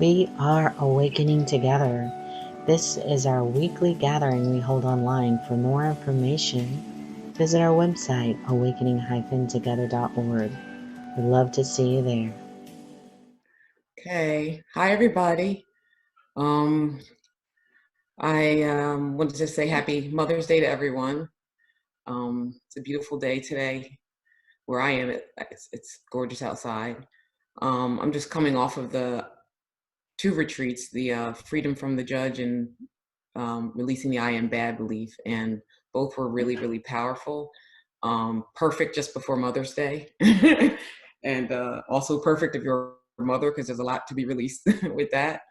We are awakening together. This is our weekly gathering we hold online. For more information, visit our website, awakening-together.org. We'd love to see you there. Okay. Hi, everybody. I wanted to say happy Mother's Day to everyone. It's a beautiful day today where I am. It's gorgeous outside. I'm just coming off of the two retreats, the Freedom from the Judge and Releasing the I Am Bad Belief, and both were really, really powerful. Perfect just before Mother's Day, and also perfect if you're a mother, because there's a lot to be released with that.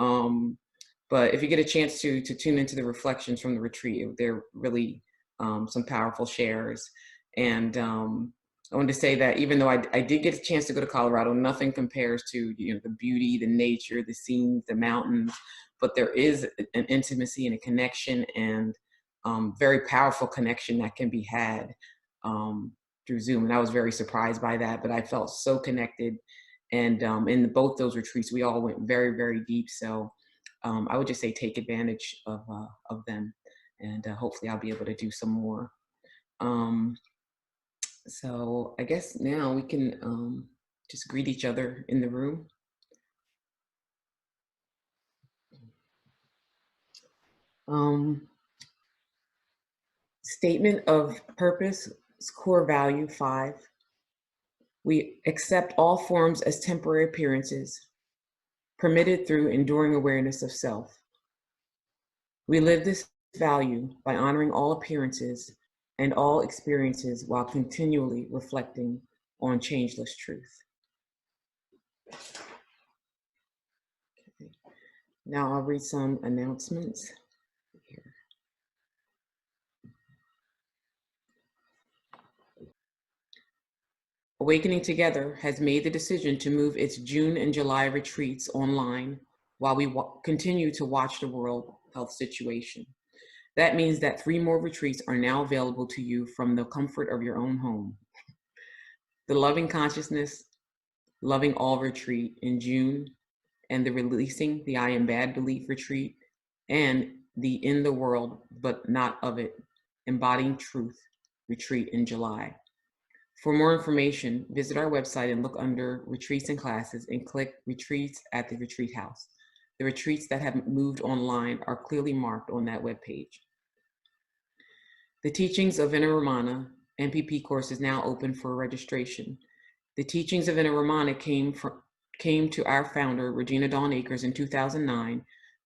But if you get a chance to tune into the reflections from the retreat, they're really some powerful shares. And I wanted to say that even though I did get a chance to go to Colorado, nothing compares to the beauty, the nature, the scenes, the mountains. But there is an intimacy and a connection, and very powerful connection that can be had through Zoom. And I was very surprised by that, but I felt so connected. And in both those retreats, we all went very, very deep. So I would just say take advantage of them, and hopefully I'll be able to do some more. So I guess now we can just greet each other in the room. Statement of purpose, core value 5. We accept all forms as temporary appearances, permitted through enduring awareness of self. We live this value by honoring all appearances and all experiences while continually reflecting on changeless truth. Okay. Now I'll read some announcements here. Awakening Together has made the decision to move its June and July retreats online while we continue to watch the world health situation. That means that 3 more retreats are now available to you from the comfort of your own home. The Loving Consciousness, Loving All retreat in June, and the Releasing the I Am Bad Belief retreat, and the In the World But Not of It, Embodying Truth retreat in July. For more information, visit our website and look under Retreats and Classes and click Retreats at the Retreat House. The retreats that have moved online are clearly marked on that webpage. The Teachings of Inner Ramana MPP course is now open for registration. The Teachings of Inner Ramana came to our founder, Regina Dawn Akers, in 2009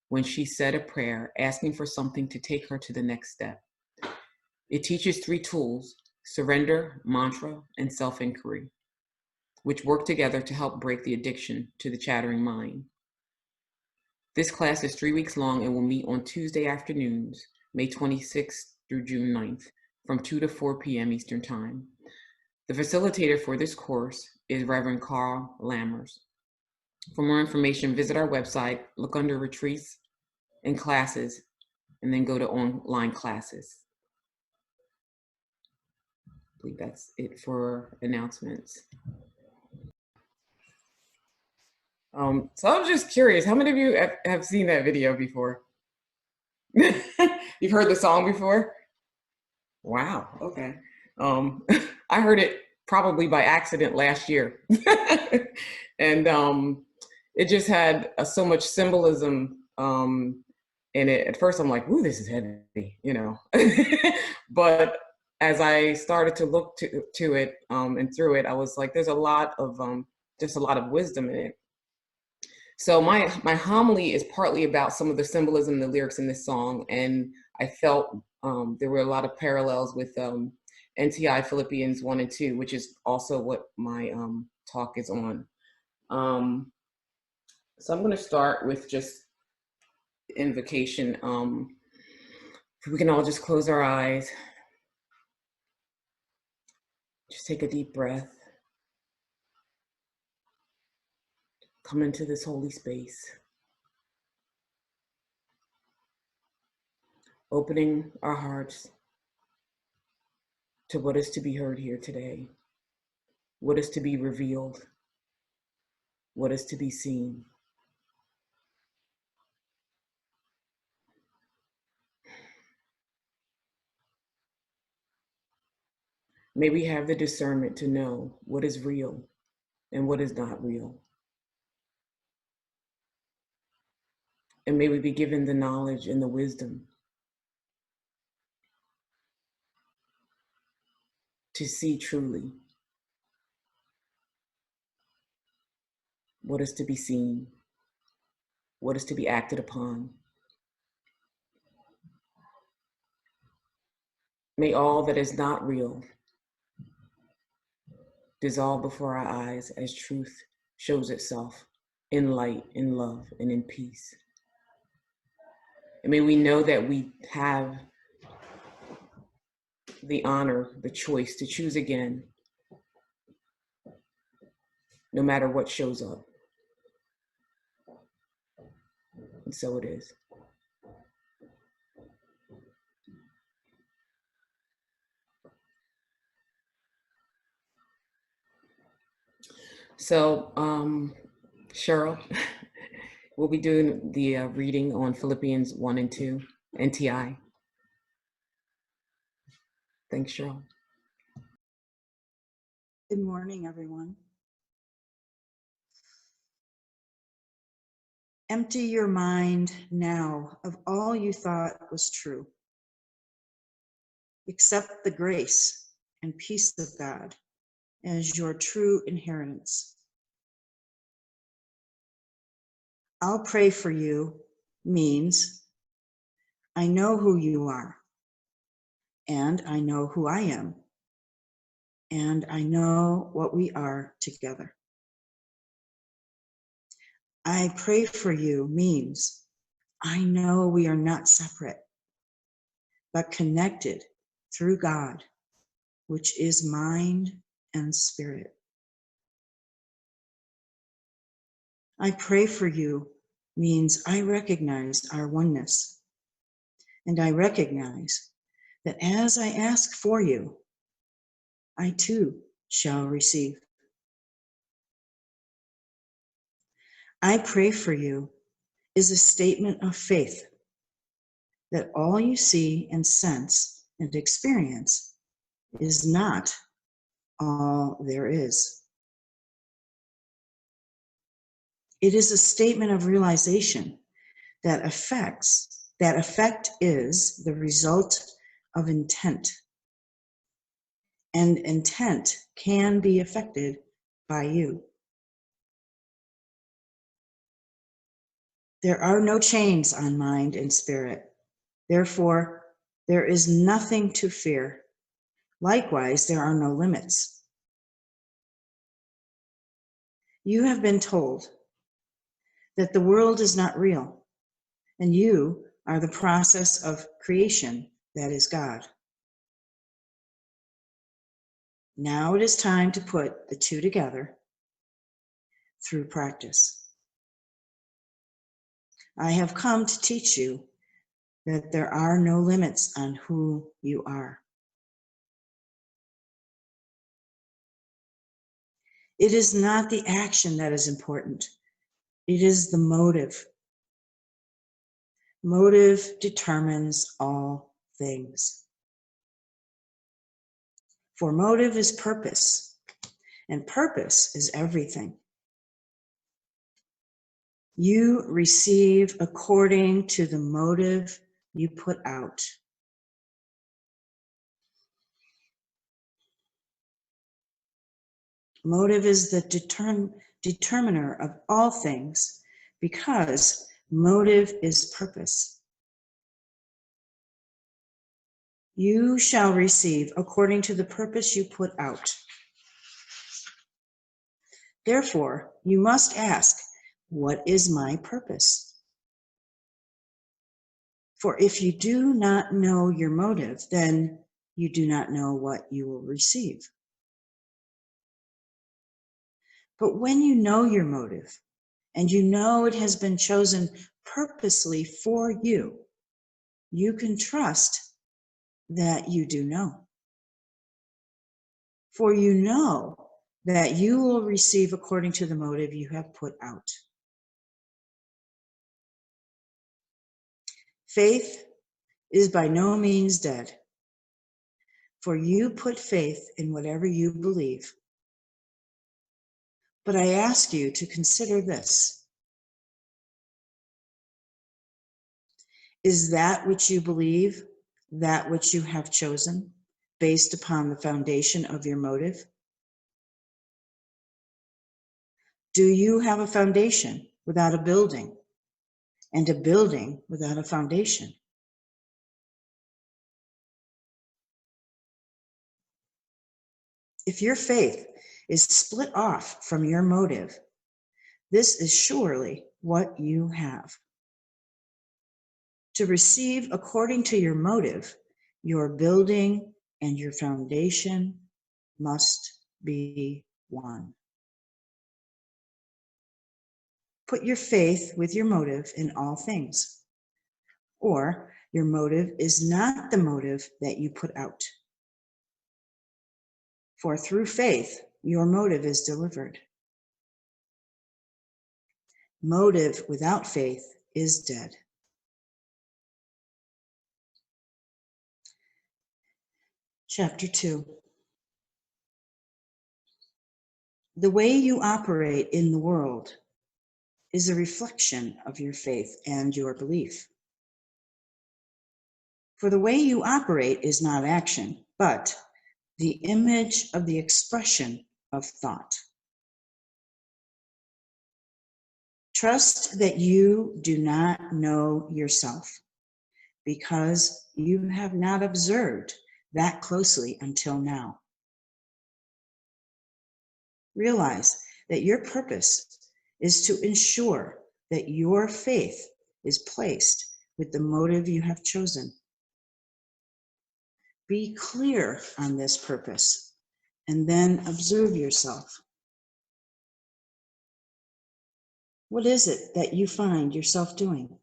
when she said a prayer asking for something to take her to the next step. It teaches 3 tools: surrender, mantra, and self-inquiry, which work together to help break the addiction to the chattering mind. This class is 3 weeks long and will meet on Tuesday afternoons, May 26th through June 9th, from 2 to 4 p.m. Eastern Time. The facilitator for this course is Reverend Carl Lammers. For more information, visit our website, look under Retreats and Classes, and then go to Online Classes. I believe that's it for announcements. So I was just curious, how many of you have seen that video before? You've heard the song before? Wow, okay. I heard it probably by accident last year. And it just had so much symbolism in it. At first I'm like, ooh, this is heavy, But as I started to look to it and through it, I was like, there's a lot of just a lot of wisdom in it. So my homily is partly about some of the symbolism, the lyrics in this song, and I felt there were a lot of parallels with NTI Philippians 1 and 2, which is also what my talk is on. So I'm going to start with just invocation. We can all just close our eyes. Just take a deep breath. Come into this holy space. Opening our hearts to what is to be heard here today, what is to be revealed, what is to be seen. May we have the discernment to know what is real and what is not real. And may we be given the knowledge and the wisdom to see truly what is to be seen, what is to be acted upon. May all that is not real dissolve before our eyes as truth shows itself in light, in love, and in peace. And may we know that we have the honor, the choice to choose again, no matter what shows up. And so it is. So, Shiryl, we'll be doing the reading on Philippians 1 and 2, NTI. Thanks, Shiryl. Good morning, everyone. Empty your mind now of all you thought was true. Accept the grace and peace of God as your true inheritance. I'll pray for you means I know who you are, and I know who I am, and I know what we are together. I pray for you means I know we are not separate, but connected through God, which is mind and spirit. I pray for you means I recognize our oneness, and I recognize that as I ask for you, I too shall receive. I pray for you is a statement of faith that all you see and sense and experience is not all there is. It is a statement of realization that effect is the result of intent, and intent can be affected by you. There are no chains on mind and spirit. Therefore, there is nothing to fear. Likewise, there are no limits. You have been told that the world is not real, and you are the process of creation that is God. Now it is time to put the two together through practice. I have come to teach you that there are no limits on who you are. It is not the action that is important. It is the motive. Motive determines all things. For motive is purpose, and purpose is everything. You receive according to the motive you put out. Motive is the determiner of all things, because motive is purpose. You shall receive according to the purpose you put out. Therefore, you must ask, what is my purpose? For if you do not know your motive, then you do not know what you will receive. But when you know your motive, and you know it has been chosen purposely for you, you can trust that you do know. For you know that you will receive according to the motive you have put out. Faith is by no means dead. for you put faith in whatever you believe. But I ask you to consider this. Is that which you believe that which you have chosen based upon the foundation of your motive? Do you have a foundation without a building, and a building without a foundation? If your faith is split off from your motive, this is surely what you have. To receive according to your motive, your building and your foundation must be one. Put your faith with your motive in all things, or your motive is not the motive that you put out. For through faith, your motive is delivered. Motive without faith is dead. Chapter 2. The way you operate in the world is a reflection of your faith and your belief. For the way you operate is not action, but the image of the expression of thought. Trust that you do not know yourself, because you have not observed that closely until now. Realize that your purpose is to ensure that your faith is placed with the motive you have chosen. Be clear on this purpose, and then observe yourself. What is it that you find yourself doing?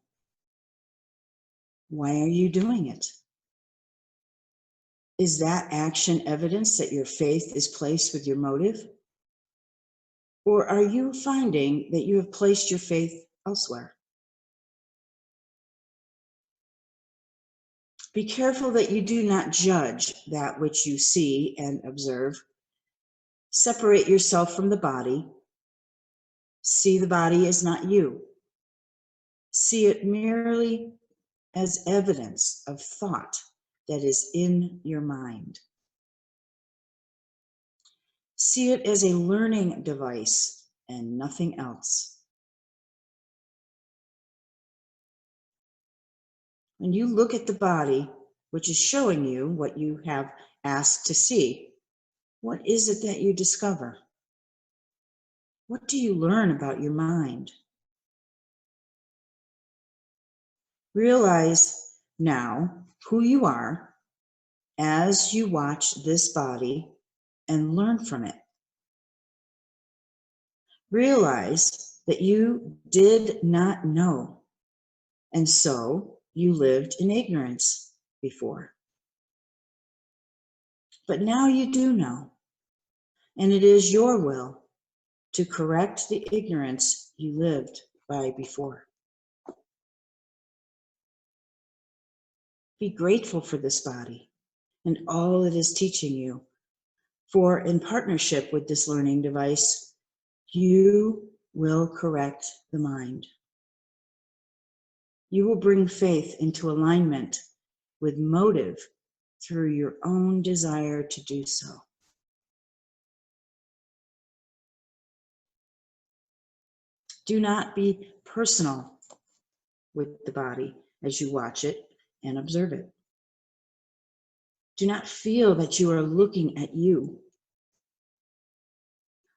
Why are you doing it? Is that action evidence that your faith is placed with your motive? Or are you finding that you have placed your faith elsewhere? Be careful that you do not judge that which you see and observe. Separate yourself from the body. See the body as not you. See it merely as evidence of thought that is in your mind. See it as a learning device and nothing else. When you look at the body, which is showing you what you have asked to see, what is it that you discover? What do you learn about your mind? Realize now who you are as you watch this body and learn from it. Realize that you did not know, and so you lived in ignorance before. But now you do know, and it is your will to correct the ignorance you lived by before. Be grateful for this body and all it is teaching you, for in partnership with this learning device, you will correct the mind. You will bring faith into alignment with motive through your own desire to do so. Do not be personal with the body as you watch it and observe it. Do not feel that you are looking at you.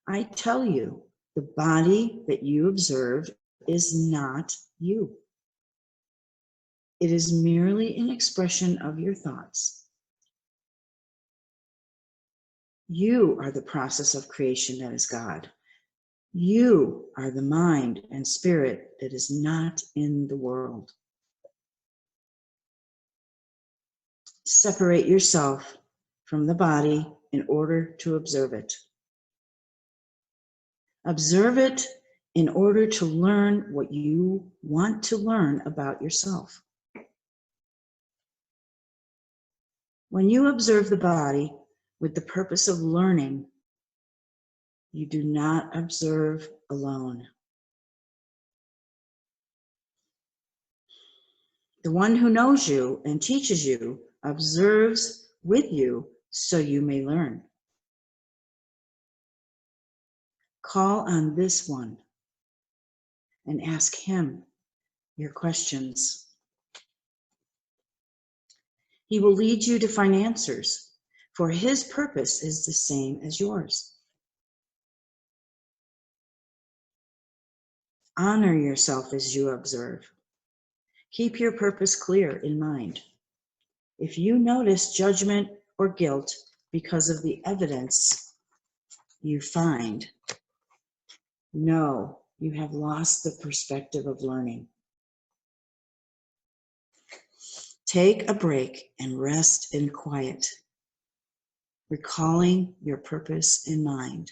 I tell you, the body that you observe is not you. It is merely an expression of your thoughts. You are the process of creation that is God. You are the mind and spirit that is not in the world. Separate yourself from the body in order to observe it. Observe it in order to learn what you want to learn about yourself. When you observe the body with the purpose of learning, you do not observe alone. The one who knows you and teaches you observes with you so you may learn. Call on this one and ask him your questions. He will lead you to find answers, for his purpose is the same as yours. Honor yourself as you observe. Keep your purpose clear in mind. If you notice judgment or guilt because of the evidence you find, know you have lost the perspective of learning. Take a break and rest in quiet, recalling your purpose in mind.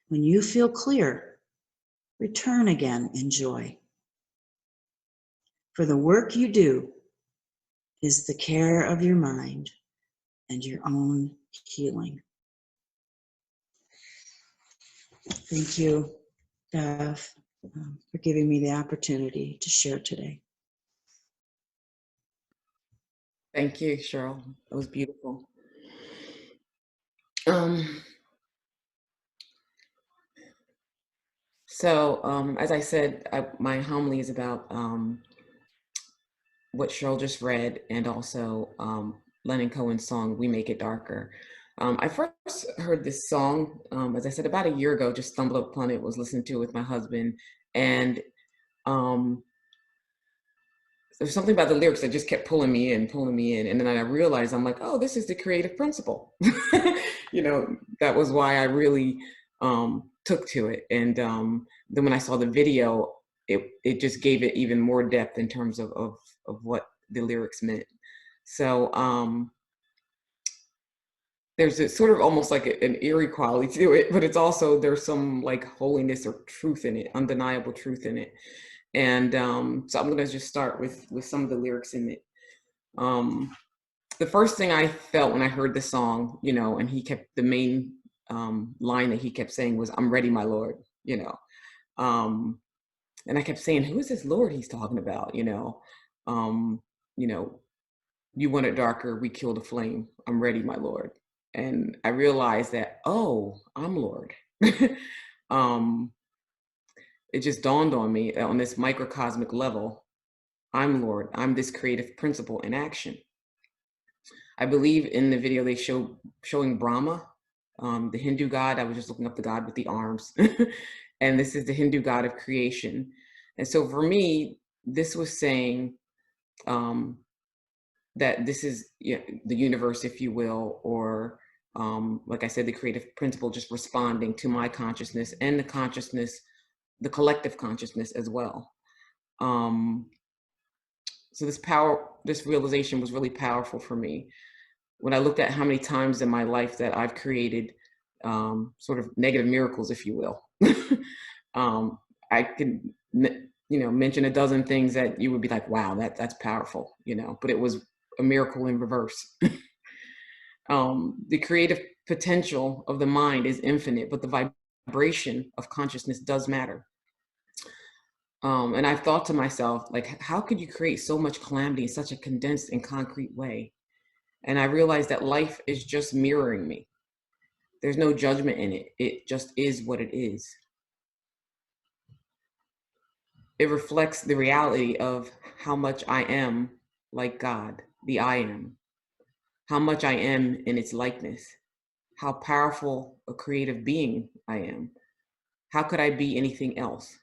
When you feel clear, return again in joy. For the work you do is the care of your mind and your own healing. Thank you, Bev, for giving me the opportunity to share today. Thank you, Shiryl. That was beautiful. As I said, my homily is about what Shiryl just read, and also Lennon Cohen's song, We Make It Darker. I first heard this song, as I said, about a year ago, just stumbled upon it, was listening to it with my husband. And there's something about the lyrics that just kept pulling me in. And then I realized, I'm like, oh, this is the creative principle. That was why I really took to it. And then when I saw the video, it just gave it even more depth in terms of what the lyrics meant. So there's a sort of almost like an eerie quality to it, but it's also, there's some like holiness or truth in it, undeniable truth in it. And so I'm gonna just start with some of the lyrics in it. The first thing I felt when I heard the song, and he kept, the main line that he kept saying was, "I'm ready, my Lord," and I kept saying, who is this Lord he's talking about? You want it darker, we kill the flame. I'm ready, my Lord. And I realized that, oh, I'm Lord. It just dawned on me that on this microcosmic level, I'm Lord. I'm this creative principle in action. I believe in the video they showing Brahma, the Hindu god. I was just looking up the god with the arms. And this is the Hindu god of creation. And so for me, this was saying that this is the universe, if you will, or like I said, the creative principle just responding to my consciousness and the consciousness, the collective consciousness as well. So this realization was really powerful for me. When I looked at how many times in my life that I've created sort of negative miracles, if you will, I can mention a dozen things that you would be like, wow, that's powerful, but it was a miracle in reverse. The creative potential of the mind is infinite, but the vibration of consciousness does matter. And I've thought to myself, like, how could you create so much calamity in such a condensed and concrete way? And I realized that life is just mirroring me. There's no judgment in it. It just is what it is. It reflects the reality of how much I am like God, the I am, how much I am in its likeness, how powerful a creative being I am. How could I be anything else?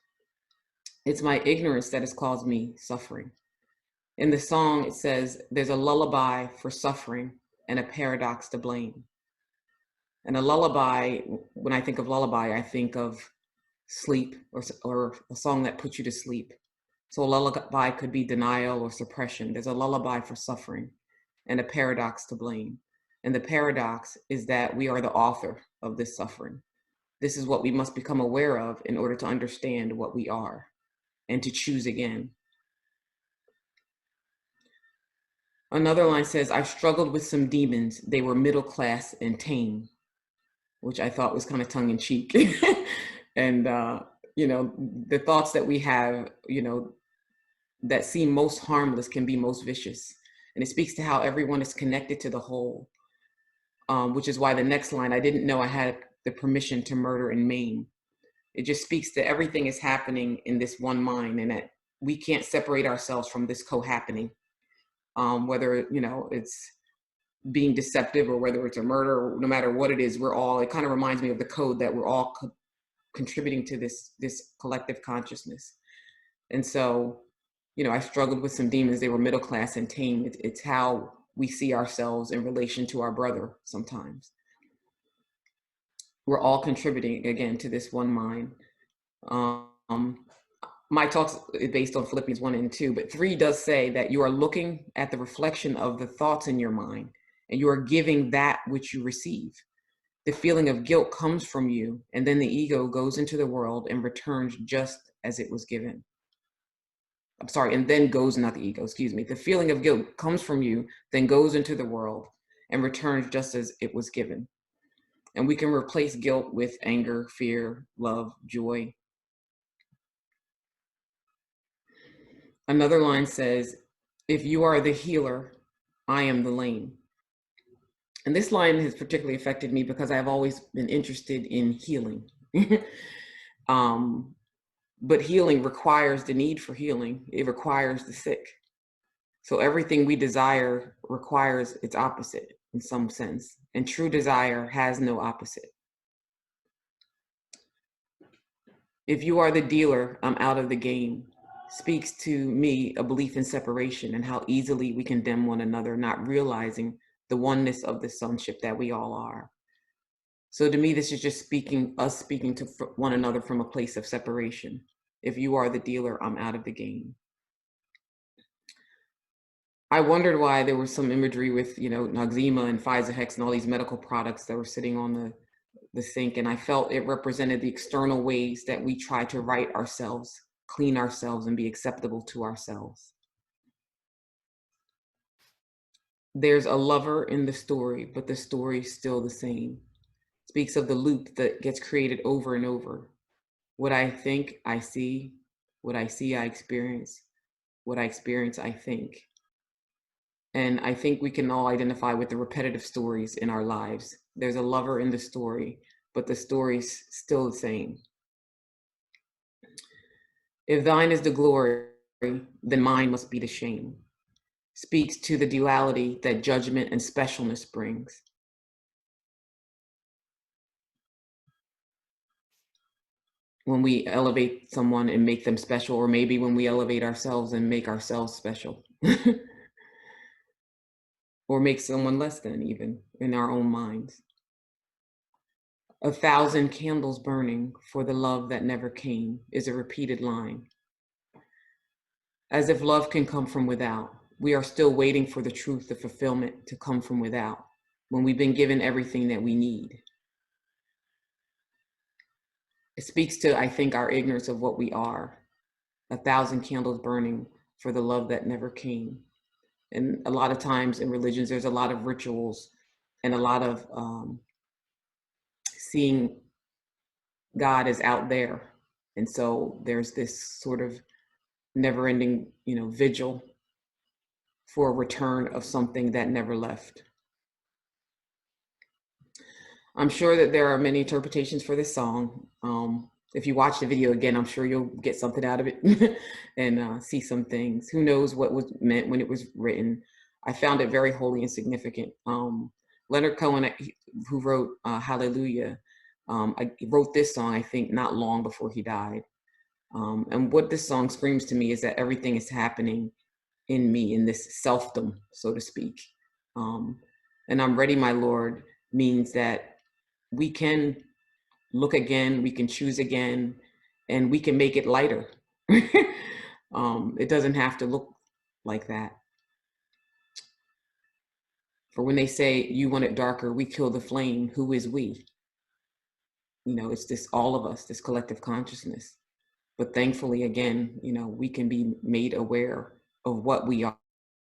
It's my ignorance that has caused me suffering. In the song, it says, there's a lullaby for suffering and a paradox to blame. And a lullaby, when I think of lullaby, I think of sleep or a song that puts you to sleep. So a lullaby could be denial or suppression. There's a lullaby for suffering and a paradox to blame. And the paradox is that we are the author of this suffering. This is what we must become aware of in order to understand what we are and to choose again. Another line says, I've struggled with some demons. They were middle class and tame, which I thought was kind of tongue in cheek. And, the thoughts that we have, that seem most harmless can be most vicious. And it speaks to how everyone is connected to the whole, which is why the next line, I didn't know I had the permission to murder and maim. It just speaks to everything is happening in this one mind, and that we can't separate ourselves from this co-happening. Whether, it's being deceptive or whether it's a murder, or no matter what it is, it kind of reminds me of the code that we're all contributing to this collective consciousness. And so, I struggled with some demons. They were middle class and tame. It's how we see ourselves in relation to our brother sometimes. We're all contributing, again, to this one mind. My talks is based on Philippians 1 and 2, but 3 does say that you are looking at the reflection of the thoughts in your mind, and you are giving that which you receive. The feeling of guilt comes from you, and then the ego goes into the world and returns just as it was given. I'm sorry, and then goes, not the ego, excuse me. The feeling of guilt comes from you, then goes into the world and returns just as it was given. And we can replace guilt with anger, fear, love, joy. Another line says, if you are the healer, I am the lame. And this line has particularly affected me because I've always been interested in healing. But healing requires the need for healing. It requires the sick. So everything we desire requires its opposite in some sense. And true desire has no opposite. If you are the dealer, I'm out of the game, speaks to me a belief in separation and how easily we condemn one another, not realizing the oneness of the sonship that we all are. So to me, this is just us speaking to one another from a place of separation. If you are the dealer, I'm out of the game. I wondered why there was some imagery with, Noxzema and Pfizer-Hex and all these medical products that were sitting on the sink. And I felt it represented the external ways that we try to right ourselves, clean ourselves, and be acceptable to ourselves. There's a lover in the story, but the story's still the same. Speaks of the loop that gets created over and over. What I think, I see. What I see, I experience. What I experience, I think. And I think we can all identify with the repetitive stories in our lives. There's a lover in the story, but the story's still the same. If thine is the glory, then mine must be the shame. Speaks to the duality that judgment and specialness brings. When we elevate someone and make them special, or maybe when we elevate ourselves and make ourselves special. Or make someone less than, even in our own minds. 1,000 candles burning for the love that never came is a repeated line. As if love can come from without, we are still waiting for the truth of fulfillment to come from without, when we've been given everything that we need. It speaks to, I think, our ignorance of what we are. 1,000 candles burning for the love that never came. And a lot of times in religions, there's a lot of rituals and a lot of seeing God as out there. And so there's this sort of never-ending, vigil for a return of something that never left. I'm sure that there are many interpretations for this song. If you watch the video again, I'm sure you'll get something out of it and see some things. Who knows what was meant when it was written? I found it very holy and significant. Leonard Cohen, who wrote Hallelujah, I wrote this song, I think, not long before he died. And what this song screams to me is that everything is happening in me, in this selfdom, so to speak. And I'm ready, my Lord, means that we can look again, we can choose again, and we can make it lighter. It doesn't have to look like that. For when they say, you want it darker, we kill the flame, who is we? It's this, all of us, this collective consciousness. But thankfully, again, we can be made aware of what we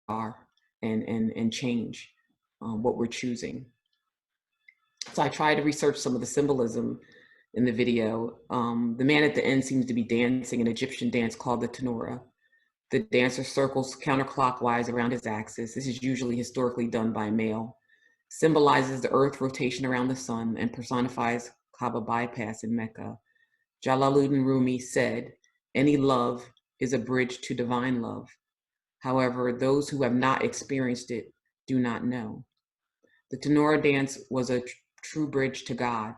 are and change what we're choosing. So I tried to research some of the symbolism in the video. The man at the end seems to be dancing an Egyptian dance called the tenora. The dancer circles counterclockwise around his axis. This is usually historically done by a male. Symbolizes the earth rotation around the sun and personifies Kaaba bypass in Mecca. Jalaluddin Rumi said, "Any love is a bridge to divine love. However, those who have not experienced it do not know." The tenora dance was a true bridge to God,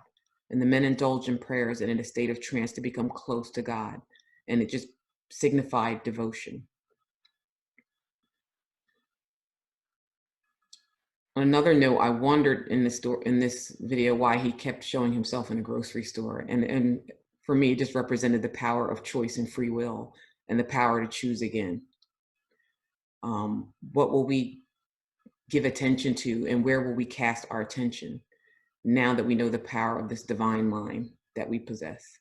and the men indulged in prayers and in a state of trance to become close to God, and it just signified devotion. On another note, I wondered in this video why he kept showing himself in a grocery store, and for me, it just represented the power of choice and free will, and the power to choose again. What will we give attention to, and where will we cast our attention now that we know the power of this divine mind that we possess?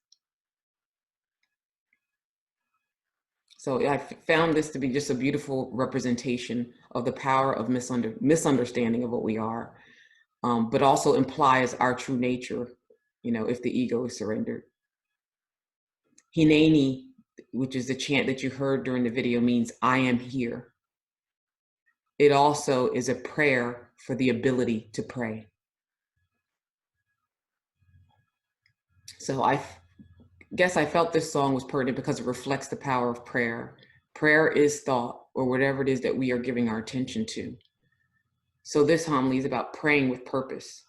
So I found this to be just a beautiful representation of the power of misunderstanding of what we are, but also implies our true nature, if the ego is surrendered. Hineni, which is the chant that you heard during the video, means I am here. It also is a prayer for the ability to pray. So I guess I felt this song was pertinent because it reflects the power of prayer. Prayer is thought, or whatever it is that we are giving our attention to. So this homily is about praying with purpose.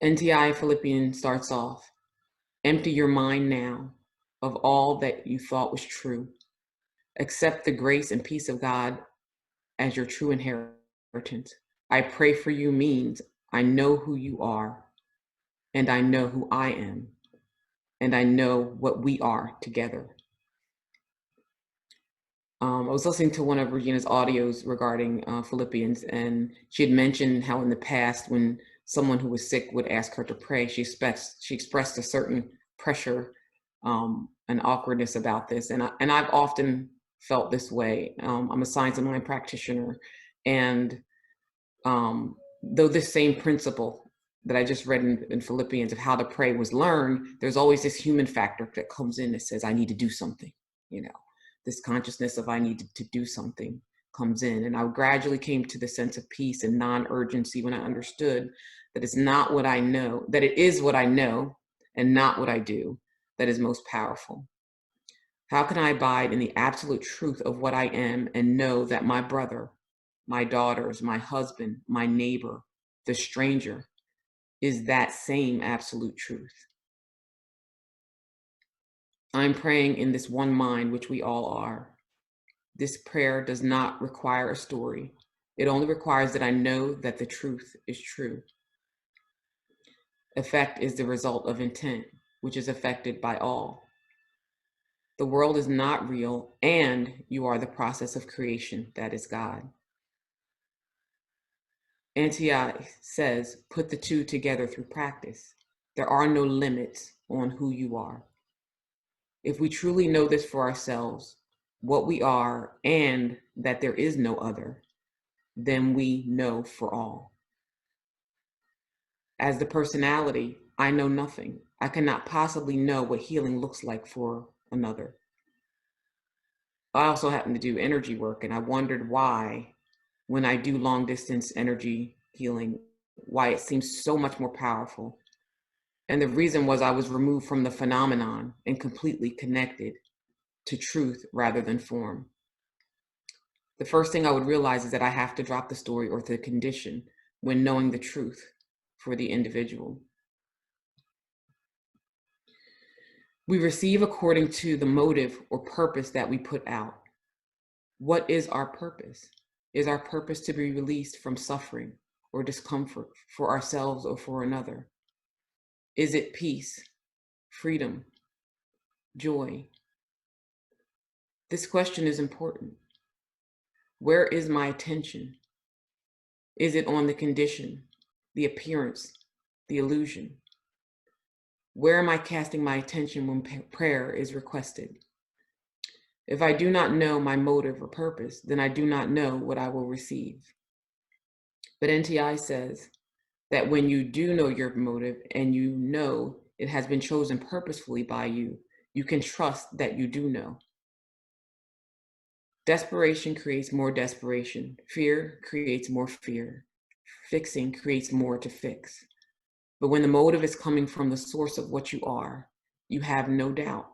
NTI Philippians starts off, empty your mind now of all that you thought was true. Accept the grace and peace of God as your true inheritance. I pray for you means I know who you are, and I know who I am, and I know what we are together. I was listening to one of Regina's audios regarding Philippians, and she had mentioned how in the past when someone who was sick would ask her to pray, she expressed a certain pressure and awkwardness about this. And I've often felt this way. I'm a science of mind practitioner, and though this same principle that I just read in Philippians of how to pray was learned, there's always this human factor that comes in that says, I need to do something, this consciousness of I need to do something comes in. And I gradually came to the sense of peace and non-urgency when I understood that it's not what I know, that it is what I know and not what I do that is most powerful. How can I abide in the absolute truth of what I am and know that my brother, my daughters, my husband, my neighbor, the stranger is that same absolute truth? I'm praying in this one mind, which we all are. This prayer does not require a story. It only requires that I know that the truth is true. Effect is the result of intent, which is affected by all. The world is not real, and you are the process of creation that is God. Antioch says, put the two together through practice. There are no limits on who you are. If we truly know this for ourselves, what we are, and that there is no other, then we know for all. As the personality, I know nothing. I cannot possibly know what healing looks like for another. I also happen to do energy work, and I wondered why, when I do long distance energy healing, why it seems so much more powerful. And the reason was I was removed from the phenomenon and completely connected to truth rather than form. The first thing I would realize is that I have to drop the story or the condition when knowing the truth for the individual. We receive according to the motive or purpose that we put out. What is our purpose? Is our purpose to be released from suffering or discomfort for ourselves or for another? Is it peace, freedom, joy? This question is important. Where is my attention? Is it on the condition, the appearance, the illusion? Where am I casting my attention when prayer is requested? If I do not know my motive or purpose, then I do not know what I will receive. But NTI says that when you do know your motive and you know it has been chosen purposefully by you, you can trust that you do know. Desperation creates more desperation. Fear creates more fear. Fixing creates more to fix. But when the motive is coming from the source of what you are, you have no doubt.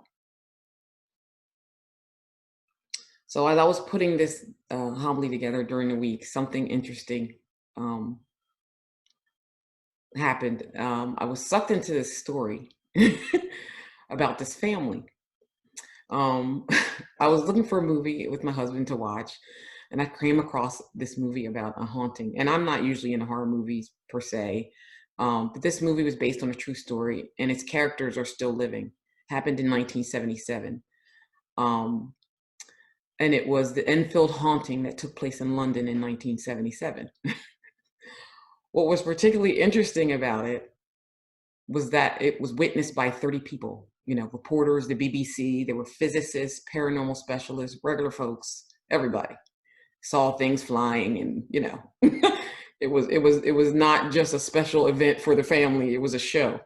So as I was putting this homily together during the week, something interesting happened. I was sucked into this story about this family. I was looking for a movie with my husband to watch, and I came across this movie about a haunting. And I'm not usually into horror movies per se, but this movie was based on a true story, and its characters are still living. Happened in 1977. And it was the Enfield haunting that took place in London in 1977. What was particularly interesting about it was that it was witnessed by 30 people, reporters, the BBC, there were physicists, paranormal specialists, regular folks, everybody saw things flying, and it was not just a special event for the family, it was a show.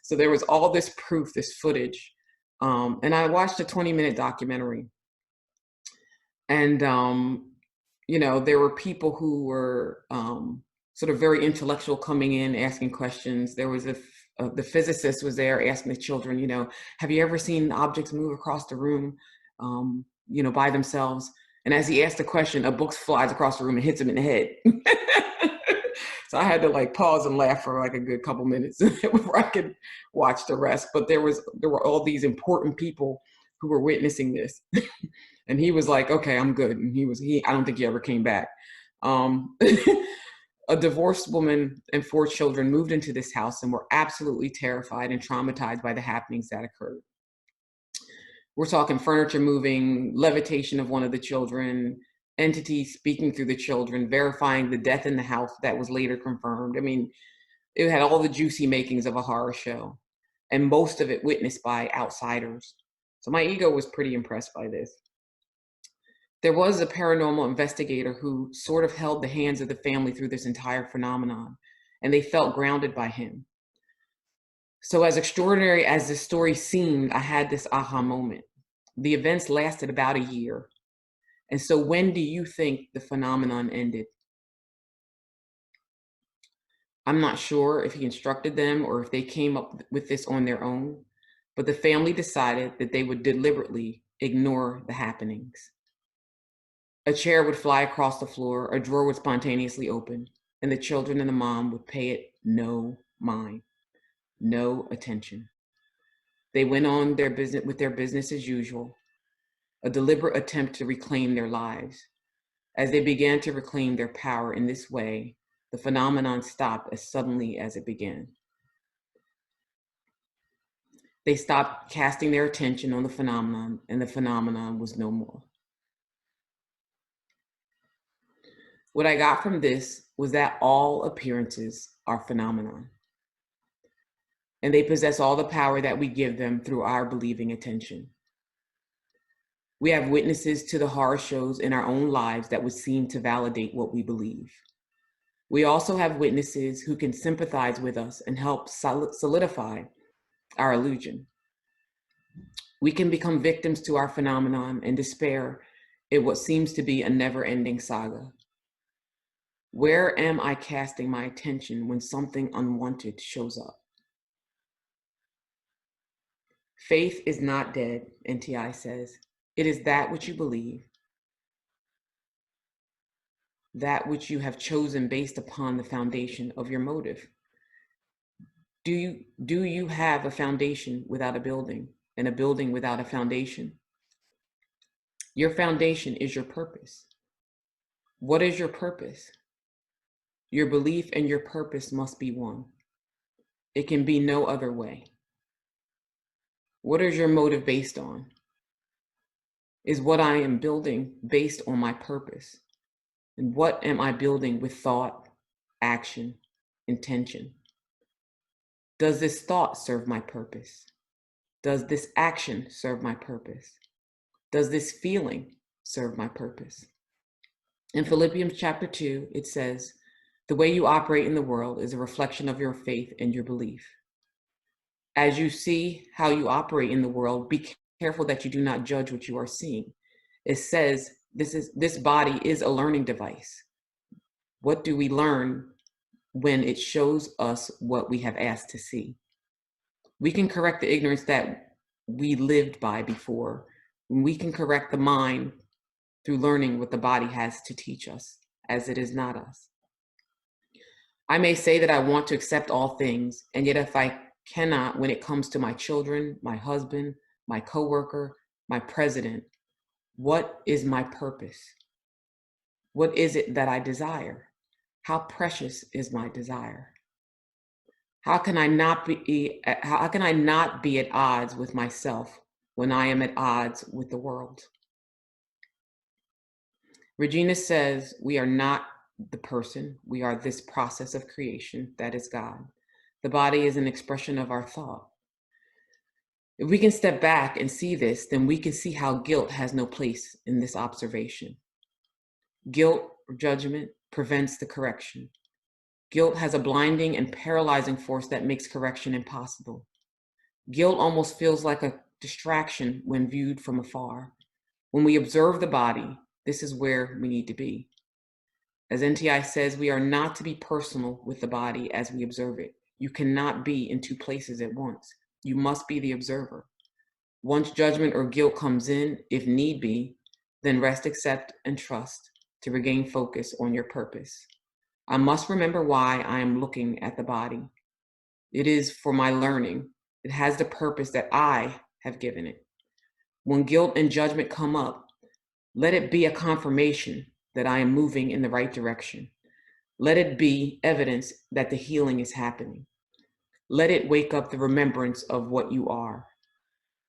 So there was all this proof, this footage. And I watched a 20-minute documentary. And, there were people who were sort of very intellectual coming in, asking questions. There was the physicist was there asking the children, have you ever seen objects move across the room, by themselves? And as he asked the question, a book flies across the room and hits him in the head. So I had to pause and laugh for a good couple minutes before I could watch the rest. But there were all these important people who were witnessing this. And he was like, okay, I'm good. And I don't think he ever came back. A divorced woman and 4 children moved into this house and were absolutely terrified and traumatized by the happenings that occurred. We're talking furniture moving, levitation of one of the children, entities speaking through the children, verifying the death in the house that was later confirmed. I mean, it had all the juicy makings of a horror show, and most of it witnessed by outsiders. So my ego was pretty impressed by this. There was a paranormal investigator who sort of held the hands of the family through this entire phenomenon, and they felt grounded by him. So as extraordinary as this story seemed, I had this aha moment. The events lasted about a year. And so when do you think the phenomenon ended? I'm not sure if he instructed them or if they came up with this on their own, but the family decided that they would deliberately ignore the happenings. A chair would fly across the floor, a drawer would spontaneously open, and the children and the mom would pay it no mind, no attention. They went on with their business as usual, a deliberate attempt to reclaim their lives. As they began to reclaim their power in this way, the phenomenon stopped as suddenly as it began. They stopped casting their attention on the phenomenon, and the phenomenon was no more. What I got from this was that all appearances are phenomena, and they possess all the power that we give them through our believing attention. We have witnesses to the horror shows in our own lives that would seem to validate what we believe. We also have witnesses who can sympathize with us and help solidify our illusion. We can become victims to our phenomenon and despair in what seems to be a never-ending saga. Where am I casting my attention when something unwanted shows up? Faith is not dead, NTI says. It is that which you believe, that which you have chosen based upon the foundation of your motive. Do you have a foundation without a building, and a building without a foundation? Your foundation is your purpose. What is your purpose? Your belief and your purpose must be one. It can be no other way. What is your motive based on? Is what I am building based on my purpose? And what am I building with thought, action, intention? Does this thought serve my purpose? Does this action serve my purpose? Does this feeling serve my purpose? In Philippians Chapter 2, it says, the way you operate in the world is a reflection of your faith and your belief. As you see how you operate in the world, be careful that you do not judge what you are seeing. It says this body is a learning device. What do we learn when it shows us what we have asked to see? We can correct the ignorance that we lived by before. We can correct the mind through learning what the body has to teach us, as it is not us. I may say that I want to accept all things, and yet if I cannot when it comes to my children, my husband, my coworker, my president, what is my purpose? What is it that I desire? How precious is my desire? How can I not be at odds with myself when I am at odds with the world? Regina says we are not the person, we are this process of creation that is God. The body is an expression of our thought. If we can step back and see this, then we can see how guilt has no place in this observation. Guilt or judgment prevents the correction. Guilt has a blinding and paralyzing force that makes correction impossible. Guilt almost feels like a distraction when viewed from afar. When we observe the body, this is where we need to be. As NTI says, we are not to be personal with the body as we observe it. You cannot be in two places at once. You must be the observer. Once judgment or guilt comes in, if need be, then rest, accept, and trust to regain focus on your purpose. I must remember why I am looking at the body. It is for my learning. It has the purpose that I have given it. When guilt and judgment come up, let it be a confirmation that I am moving in the right direction. Let it be evidence that the healing is happening. Let it wake up the remembrance of what you are.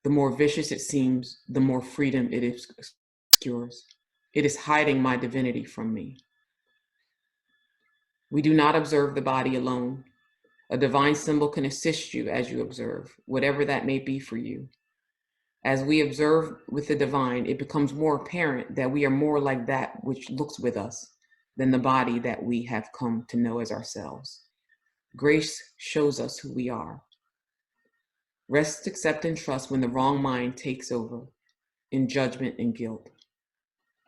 The more vicious it seems, the more freedom it obscures. It is hiding my divinity from me. We do not observe the body alone. A divine symbol can assist you as you observe, whatever that may be for you. As we observe with the divine, it becomes more apparent that we are more like that which looks with us than the body that we have come to know as ourselves. Grace shows us who we are. Rest, accept, and trust when the wrong mind takes over in judgment and guilt.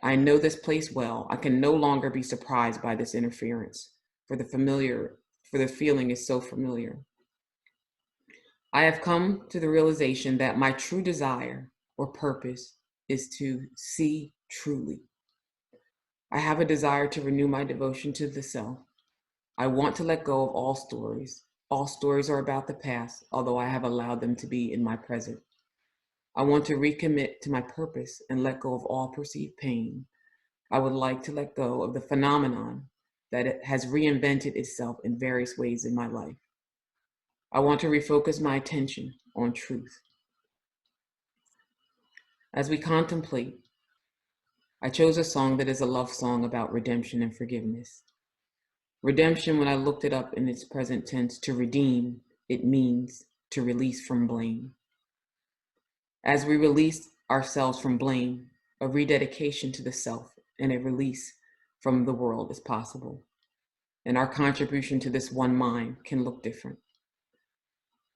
I know this place well. I can no longer be surprised by this interference, for the feeling is so familiar. I have come to the realization that my true desire or purpose is to see truly. I have a desire to renew my devotion to the self. I want to let go of all stories. All stories are about the past, although I have allowed them to be in my present. I want to recommit to my purpose and let go of all perceived pain. I would like to let go of the phenomenon that it has reinvented itself in various ways in my life. I want to refocus my attention on truth. As we contemplate, I chose a song that is a love song about redemption and forgiveness. Redemption, when I looked it up in its present tense, to redeem, it means to release from blame. As we release ourselves from blame, a rededication to the self and a release from the world is possible. And our contribution to this one mind can look different.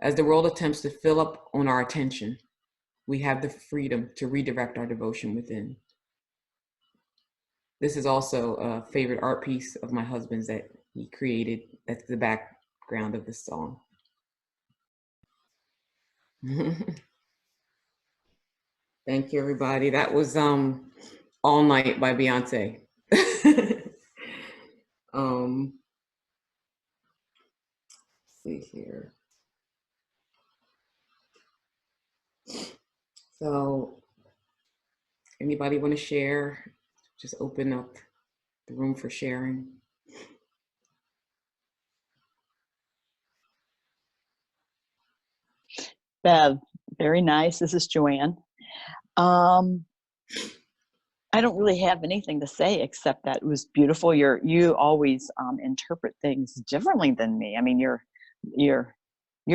As the world attempts to fill up on our attention, we have the freedom to redirect our devotion within. This is also a favorite art piece of my husband's that he created. That's the background of the song. Thank you, everybody. That was All Night by Beyonce. Let's see here. So anybody want to share? Just open up the room for sharing. Bev, very nice. This is Joanne. I don't really have anything to say except that it was beautiful. You always interpret things differently than me. I mean, your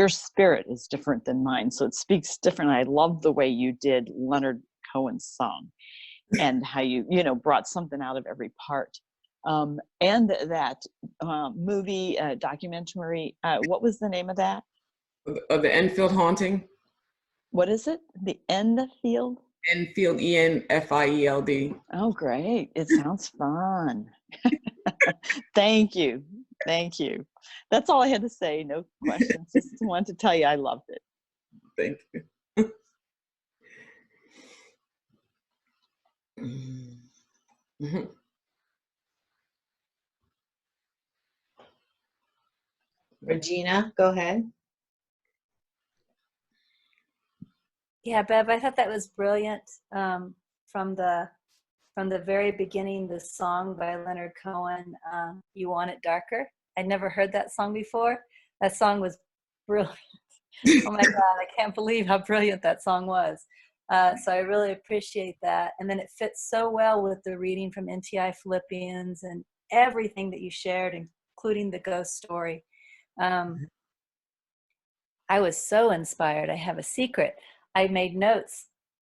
spirit is different than mine, so it speaks different. I love the way you did Leonard Cohen's song, and how you brought something out of every part. And that movie documentary, what was the name of that? Of the Enfield haunting. What is it? The Enfield? Enfield, Enfield. Oh, great. It sounds fun. Thank you. Thank you. That's all I had to say. No questions. Just wanted to tell you I loved it. Thank you. Regina, go ahead. Yeah, Bev, I thought that was brilliant. From the very beginning, the song by Leonard Cohen, "You Want It Darker." I'd never heard that song before. That song was brilliant. Oh my God, I can't believe how brilliant that song was. So I really appreciate that. And then it fits so well with the reading from NTI Philippians and everything that you shared, including the ghost story. I was so inspired. I have a secret. I made notes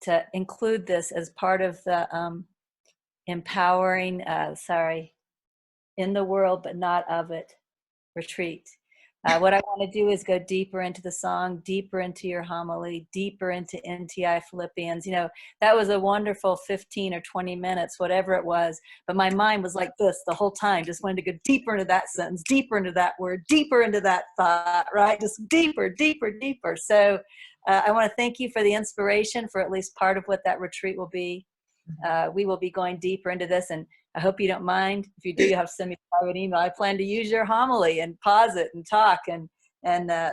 to include this as part of the empowering, in the world but not of it retreat. What I want to do is go deeper into the song, deeper into your homily, deeper into NTI Philippians. That was a wonderful 15 or 20 minutes, whatever it was. But my mind was like this the whole time, just wanted to go deeper into that sentence, deeper into that word, deeper into that thought, right? Just deeper, deeper, deeper. So I want to thank you for the inspiration for at least part of what that retreat will be. We will be going deeper into this, and I hope you don't mind. If you do, you have to send me a private email. I plan to use your homily and pause it and talk. And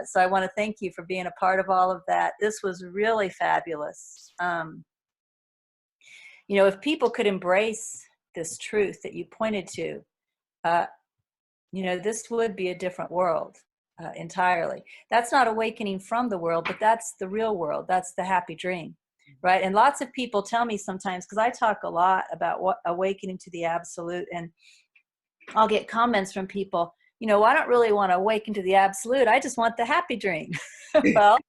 so I want to thank you for being a part of all of that. This was really fabulous. If people could embrace this truth that you pointed to, this would be a different world entirely. That's not awakening from the world, but that's the real world. That's the happy dream. Right. And lots of people tell me sometimes, because I talk a lot about what awakening to the absolute, and I'll get comments from people, I don't really want to awaken to the absolute. I just want the happy dream. Well,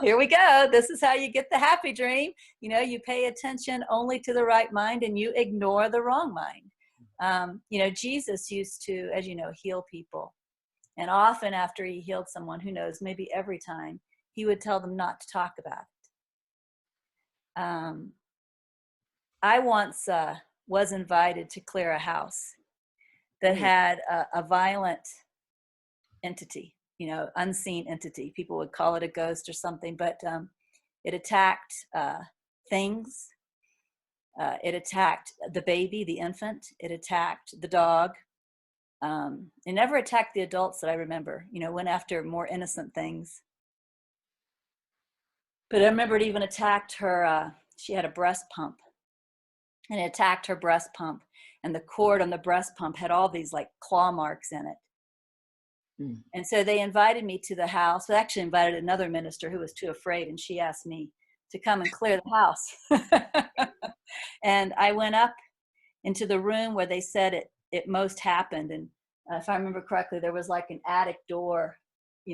here we go. This is how you get the happy dream. You pay attention only to the right mind and you ignore the wrong mind. Jesus used to, as you know, heal people. And often after he healed someone, who knows, maybe every time, he would tell them not to talk about it. I once was invited to clear a house that had a violent entity, unseen entity. People would call it a ghost or something, but it attacked things. It attacked the baby, the infant. It attacked the dog. It never attacked the adults that I remember, went after more innocent things. But I remember it even attacked her, she had a breast pump, and it attacked her breast pump, and the cord on the breast pump had all these like claw marks in it. And so they invited me to the house. They actually invited another minister who was too afraid, and she asked me to come and clear the house. And I went up into the room where they said it most happened. And if I remember correctly, there was like an attic door,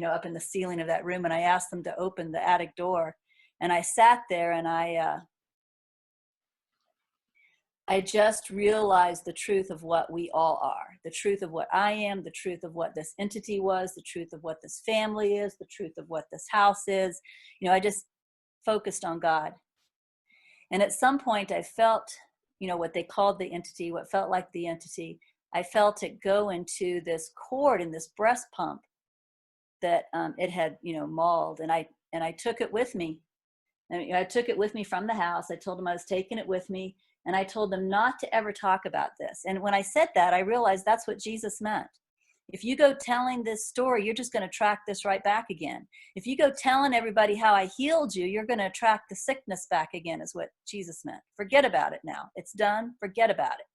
up in the ceiling of that room. And I asked them to open the attic door. And I sat there and I just realized the truth of what we all are, the truth of what I am, the truth of what this entity was, the truth of what this family is, the truth of what this house is. I just focused on God. And at some point I felt, what they called the entity, what felt like the entity, I felt it go into this cord in this breast pump that it had, mauled. And I took it with me. I took it with me from the house. I told them I was taking it with me. And I told them not to ever talk about this. And when I said that, I realized that's what Jesus meant. If you go telling this story, you're just going to attract this right back again. If you go telling everybody how I healed you, you're going to attract the sickness back again, is what Jesus meant. Forget about it now. It's done. Forget about it.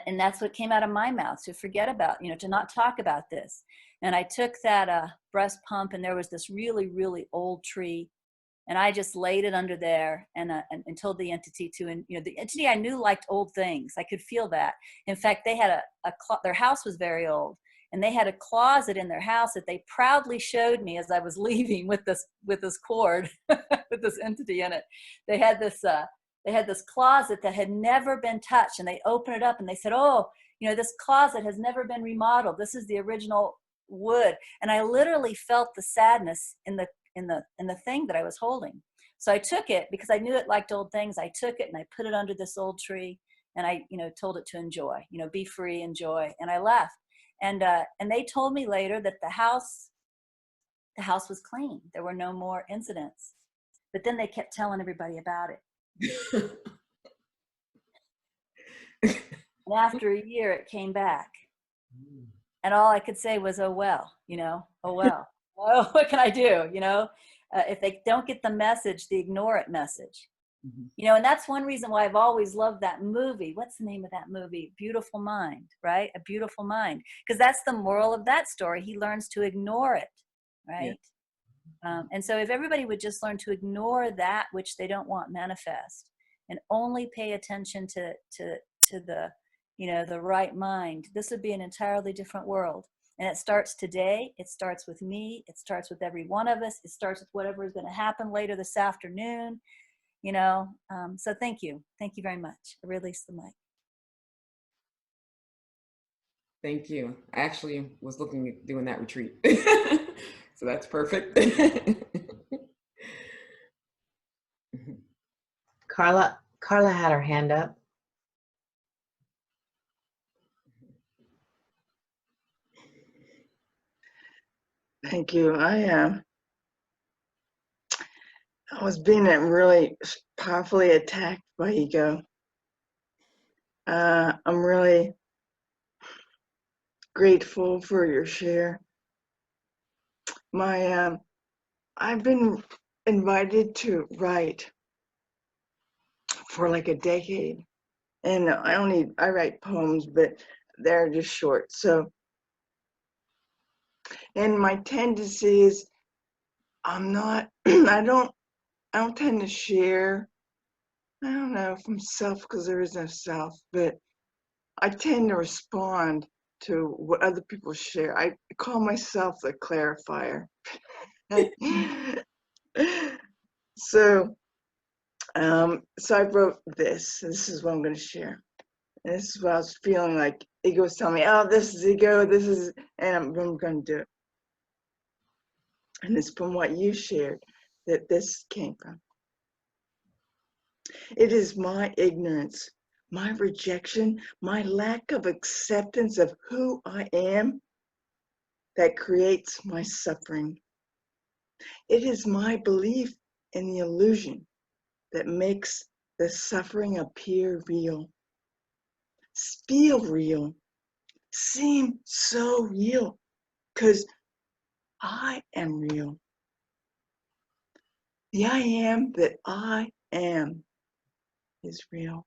And that's what came out of my mouth, to forget about, to not talk about this. And I took that breast pump, and there was this really, really old tree. And I just laid it under there and told the entity to, and the entity I knew liked old things. I could feel that. In fact, they had their house was very old, And they had a closet in their house that they proudly showed me as I was leaving with this cord, with this entity in it. They had this closet that had never been touched, and they opened it up and they said, "Oh, this closet has never been remodeled. This is the original wood." And I literally felt the sadness in the thing that I was holding. So I took it because I knew it liked old things. I took it and I put it under this old tree, and I told it to enjoy, be free, enjoy. And I left. And they told me later that the house was clean. There were no more incidents. But then they kept telling everybody about it. And after a year, it came back. And all I could say was, "Oh, well, oh, well. Oh, what can I do?" If they don't get the message, the ignore it message. And that's one reason why I've always loved that movie. What's the name of that movie? Beautiful Mind, right? A Beautiful Mind. Because that's the moral of that story. He learns to ignore it, right? Yeah. And so if everybody would just learn to ignore that which they don't want manifest, and only pay attention to the the right mind, this would be an entirely different world. And it starts today. It starts with me. It starts with every one of us. It starts with whatever is going to happen later this afternoon. So thank you very much. I release the mic. Thank you. I actually was looking at doing that retreat. So that's perfect. Carla had her hand up. Thank you. I was being really powerfully attacked by ego. I'm really grateful for your share. I've been invited to write for like a decade, and I write poems, but they're just short. So, and my tendency is I'm not. I don't tend to share. I don't know from self, because there is no self, but I tend to respond to what other people share. I call myself the clarifier. So I wrote this. This is what I'm going to share. And this is what I was feeling like. Ego was telling me, "Oh, this is ego. This is," and I'm going to do it. And it's from what you shared that this came from. It is my ignorance, my rejection, my lack of acceptance of who I am that creates my suffering. It is my belief in the illusion that makes the suffering appear real, feel real, seem so real, because I am real. The I am that I am is real.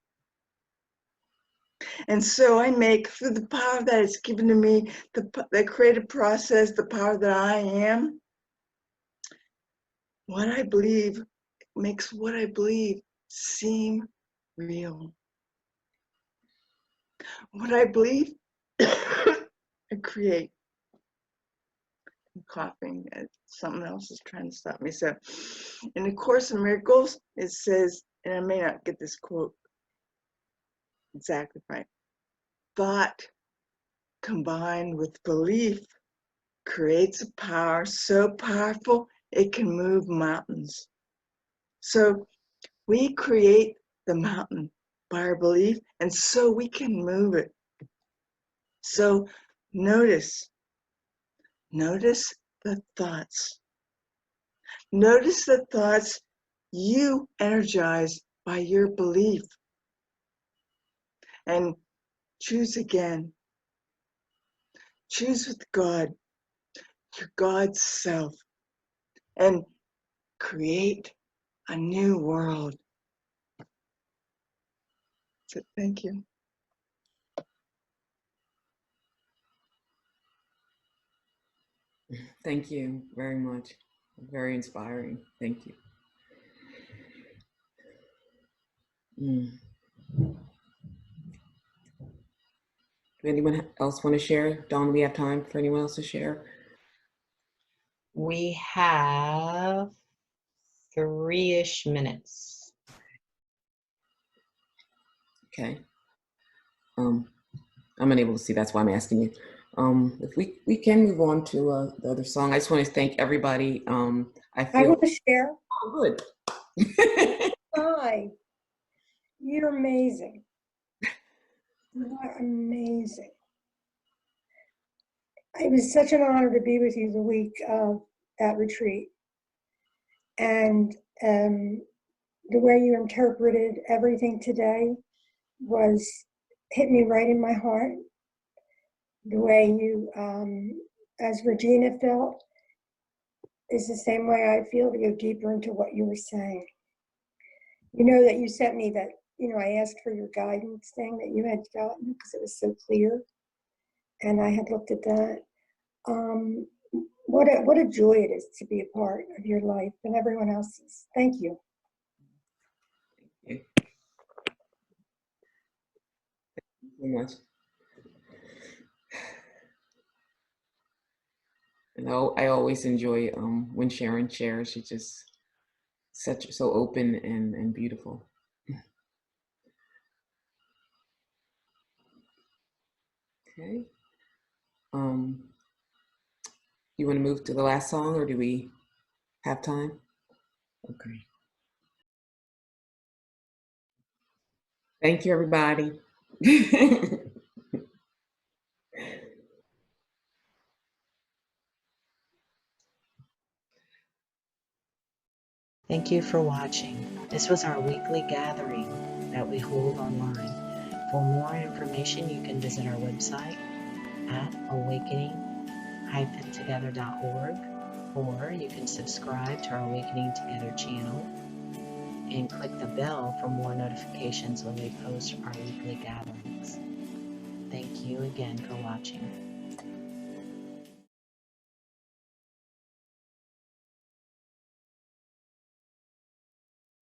And so I make, through the power that is given to me, the creative process, the power that I am, what I believe makes what I believe seem real. What I believe, I create. I'm coughing, something else is trying to stop me. So in the Course in Miracles, it says, and I may not get this quote exactly right, thought combined with belief creates a power so powerful it can move mountains. So we create the mountain by our belief, and so we can move it. So notice the thoughts. Notice the thoughts you energize by your belief. And choose again. Choose with God, your God's self, and create a new world. So thank you. Thank you very much. Very inspiring. Thank you. Anyone else want to share? Dawn, we have time for anyone else to share? We have 3-ish minutes. Okay. I'm unable to see. That's why I'm asking you. If we can move on to the other song. I just want to thank everybody. I I feel want to share. good. Hi, you're amazing. You are amazing. It was such an honor to be with you the week of that retreat. And the way you interpreted everything today hit me right in my heart. The way you, as Regina felt, is the same way I feel, to go deeper into what you were saying. You know that you sent me that, I asked for your guidance thing that you had gotten because it was so clear. And I had looked at that. What a joy it is to be a part of your life and everyone else's. Thank you. Thank you so much. And I always enjoy when Sharon shares. She's just so open and beautiful. Okay. You want to move to the last song, or do we have time? Okay. Thank you, everybody. Thank you for watching. This was our weekly gathering that we hold online. For more information, you can visit our website at awakening-together.org, or you can subscribe to our Awakening Together channel and click the bell for more notifications when we post our weekly gatherings. Thank you again for watching.